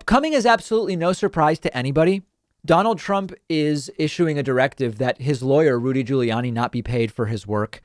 Coming as absolutely no surprise to anybody, Donald Trump is issuing a directive that his lawyer, Rudy Giuliani, not be paid for his work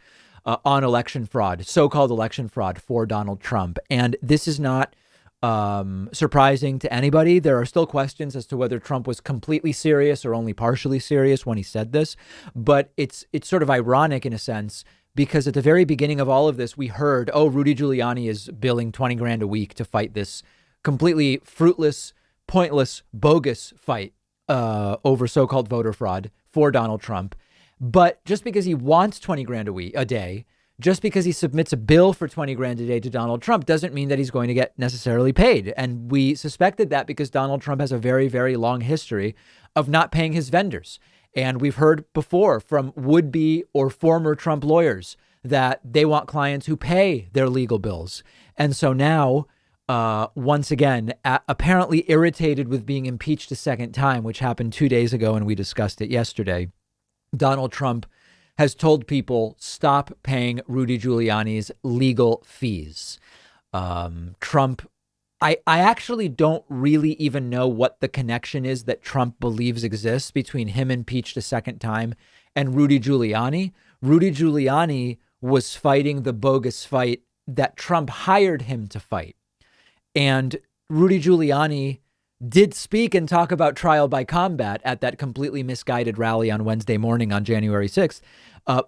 on election fraud, so-called election fraud for Donald Trump. And this is not surprising to anybody. There are still questions as to whether Trump was completely serious or only partially serious when he said this. But it's sort of ironic in a sense, because at the very beginning of all of this, we heard, oh, Rudy Giuliani is billing 20 grand a week to fight this completely fruitless, pointless, bogus fight over so-called voter fraud for Donald Trump. But just because he wants 20 grand a day, just because he submits a bill for 20 grand a day to Donald Trump doesn't mean that he's going to get necessarily paid. And we suspected that because Donald Trump has a very, very long history of not paying his vendors. And we've heard before from would-be or former Trump lawyers that they want clients who pay their legal bills. And so now, once again, apparently irritated with being impeached a second time, which happened 2 days ago, and we discussed it yesterday, Donald Trump has told people stop paying Rudy Giuliani's legal fees. Trump, I actually don't really even know what the connection is that Trump believes exists between him impeached a second time and Rudy Giuliani. Rudy Giuliani was fighting the bogus fight that Trump hired him to fight. And Rudy Giuliani did speak and talk about trial by combat at that completely misguided rally on Wednesday morning on January 6th.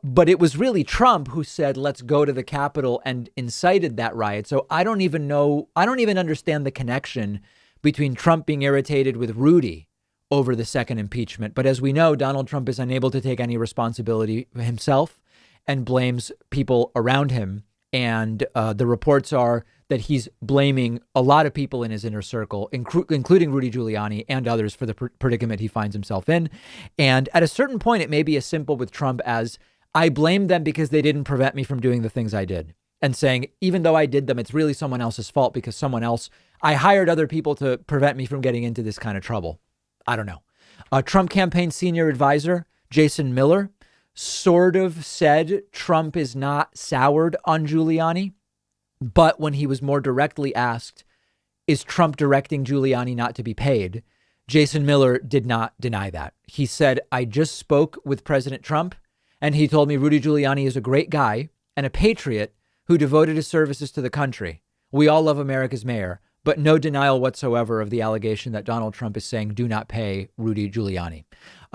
But it was really Trump who said, let's go to the Capitol, and incited that riot. So I don't even understand the connection between Trump being irritated with Rudy over the second impeachment. But as we know, Donald Trump is unable to take any responsibility himself and blames people around him. And the reports are that he's blaming a lot of people in his inner circle, including Rudy Giuliani and others, for the predicament he finds himself in. And at a certain point, it may be as simple with Trump as, I blame them because they didn't prevent me from doing the things I did. And saying, even though I did them, it's really someone else's fault because I hired other people to prevent me from getting into this kind of trouble. I don't know. Trump campaign senior advisor, Jason Miller, sort of said Trump is not soured on Giuliani. But when he was more directly asked, is Trump directing Giuliani not to be paid? Jason Miller did not deny that. He said, I just spoke with President Trump, and he told me Rudy Giuliani is a great guy and a patriot who devoted his services to the country. We all love America's mayor, but no denial whatsoever of the allegation that Donald Trump is saying do not pay Rudy Giuliani.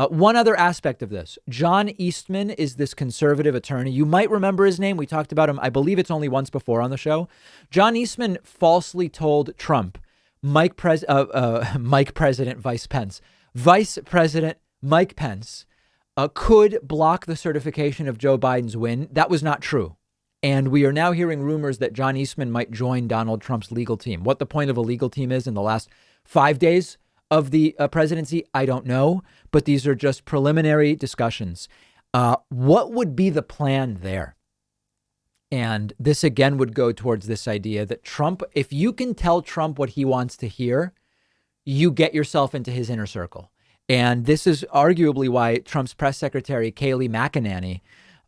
One other aspect of this, John Eastman is this conservative attorney. You might remember his name. We talked about him. I believe it's only once before on the show. John Eastman falsely told Trump, Vice President Mike Pence could block the certification of Joe Biden's win. That was not true. And we are now hearing rumors that John Eastman might join Donald Trump's legal team. What the point of a legal team is in the last 5 days of the presidency, I don't know. But these are just preliminary discussions. What would be the plan there? And this again would go towards this idea that Trump, if you can tell Trump what he wants to hear, you get yourself into his inner circle. And this is arguably why Trump's press secretary, Kayleigh McEnany,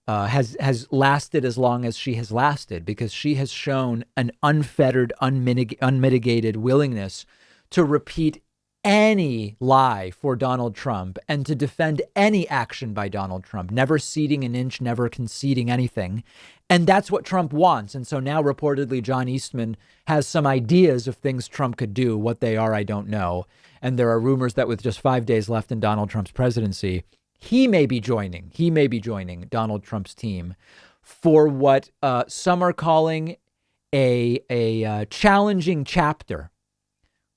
has lasted as long as she has lasted, because she has shown an unfettered, unmitigated willingness to repeat any lie for Donald Trump and to defend any action by Donald Trump, never ceding an inch, never conceding anything. And that's what Trump wants. And so now reportedly John Eastman has some ideas of things Trump could do. What they are, I don't know. And there are rumors that with just 5 days left in Donald Trump's presidency, he may be joining Donald Trump's team for what some are calling a challenging chapter.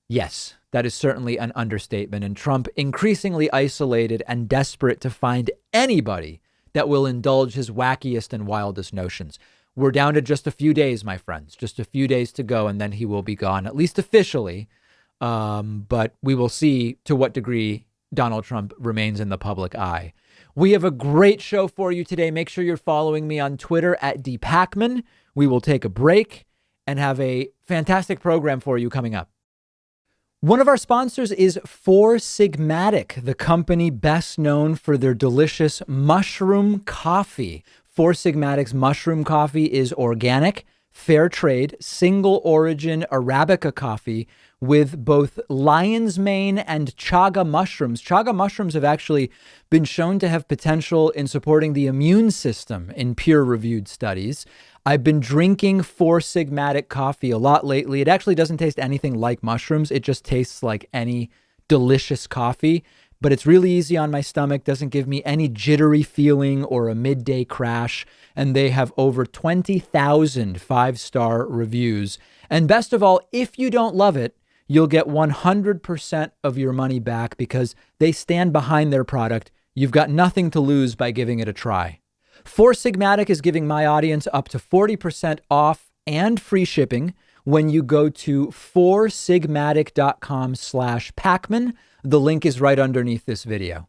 Yes, that is certainly an understatement. And Trump increasingly isolated and desperate to find anybody that will indulge his wackiest and wildest notions. We're down to just a few days, my friends, just a few days to go, and then he will be gone, at least officially. But we will see to what degree Donald Trump remains in the public eye. We have a great show for you today. Make sure you're following me on Twitter at @Pakman. We will take a break and have a fantastic program for you coming up. One of our sponsors is Four Sigmatic, the company best known for their delicious mushroom coffee. Four Sigmatic's mushroom coffee is organic, fair trade, single origin Arabica coffee with both lion's mane and chaga mushrooms. Chaga mushrooms have actually been shown to have potential in supporting the immune system in peer-reviewed studies. I've been drinking Four Sigmatic coffee a lot lately. It actually doesn't taste anything like mushrooms. It just tastes like any delicious coffee, but it's really easy on my stomach, doesn't give me any jittery feeling or a midday crash, and they have over 20,000 five-star reviews. And best of all, if you don't love it, you'll get 100% of your money back because they stand behind their product. You've got nothing to lose by giving it a try. Four Sigmatic is giving my audience up to 40% off and free shipping when you go to foursigmatic.com/Pakman. The link is right underneath this video.